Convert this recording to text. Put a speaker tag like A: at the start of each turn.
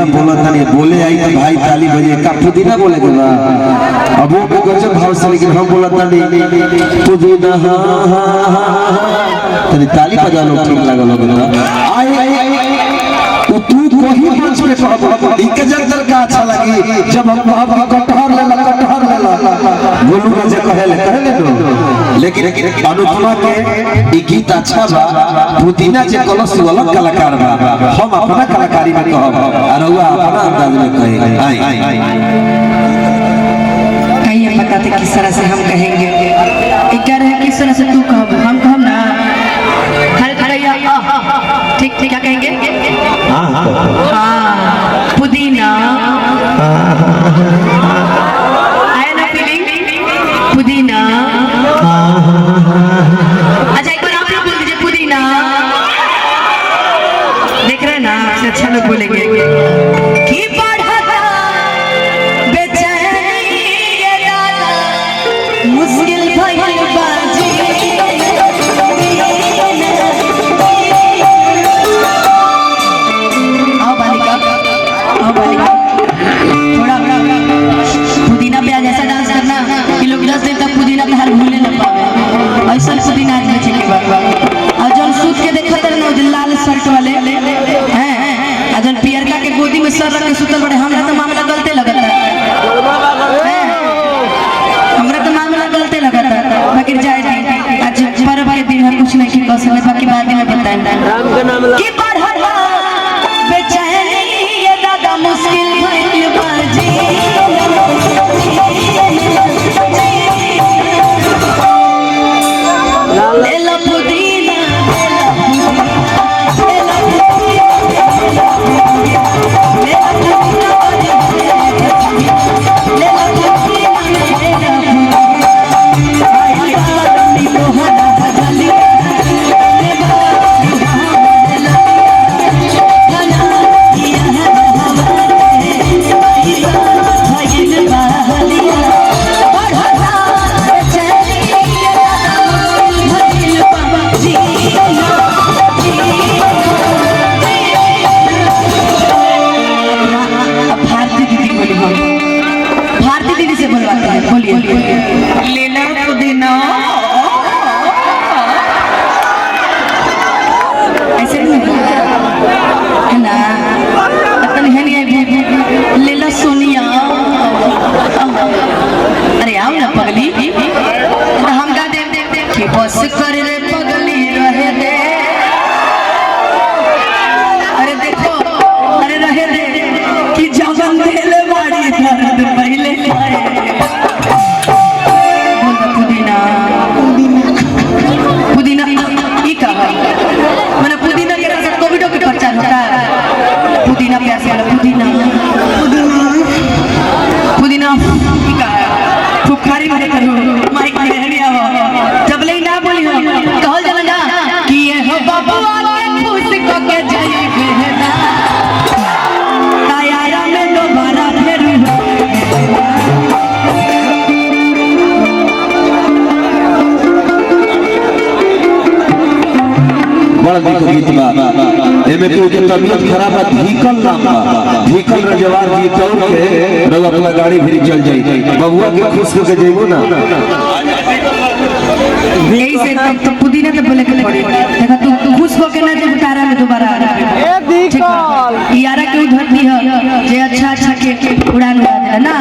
A: पुदीना बोला था नहीं बोले आई तो भाई ताली बजे का पुदीना बोले के बा अब वो गजब भाव से लेकिन हम बोला था नहीं पुदीना तनी ताली बजा लो ठीक लगा लोग आई तो तू कोई मंच पे कहब इके जंतर का अच्छा लगी जब हम कहब कटहर ले बोलू ना जे कहले नो लेकिन अनुपमा के ई गीत अच्छा बा पुदीना जे कलश वाला कलाकार बा हम अपना कलाकारी में कहब और हुआ अपना अंदाज में कहे
B: कहिए बताते किस तरह से हम कहेंगे क्या रहे किस तरह से तू कहब हम कहब ना ठीक ठीक क्या कहेंगे हाँ पुदीना आया ना फीलिंग पुदीना अच्छा एक बार आप लोग बोल दीजिए पुदीना देख रहे हैं ना आपसे अच्छा लोग बोलेंगे कि बढ़ता बेचैनी ये दादा मुश्किल भइल बाजी थोड़ा पुदीना पे आज ऐसा डांस करना कि लोग 10 दिन तक पुदीना के हर भूलने न पावे ऐसा पुदीना आज बचे के बाद और जब सूत के देखा तर ना लाल शर्ट वाले हैं अजन पियरका के गोदी में सर रख के सुतल बड़े हमरा तो मामला गलते लगता है हमरा तो मामला गलते लगता है बाकी जाए आज पर्व के दिन हम कुछ नहीं की कह सकते बाकी बाद में बताएं राम का नाम की बढ़ा बेचैनी ये दादा मुश्किल भइल बाजी ले लो पुदीना अरे आओ ना पगली हम गा दे कि बस कर रे पगली रहे दे अरे देखो अरे रहे दे कि जवन दिल बाड़ी दर्द पहले आए बोल पुदीना पुदीना ई कहा मैंने पुदीना के साथ कोविड के प्रचार होता है पुदीना प्यासे वाला पुदीना पुदीना की कहा फुफकारी में करो माइक में हरिया हो जब ले ना बोली हो कहल जाला ना कि ये हो बाबा के खुश को के जाई बहना तायारा में दोबारा फिर
A: बड़ा गीत बा एमे कोई के तबीयत खराब है धीकल नाम बा धीकल रजवार जी तौर के रउआ अपना गाड़ी भी चल जाई बबुआ के खुश होके जेबो ना
B: यही से तो पुदीना तो बोले के पड़े देखा तू खुश होके ना जब तारा में दोबारा आ रहा ए धीकल यारा के उधर दी है जे अच्छा अच्छा के उड़ान उड़ा दे ना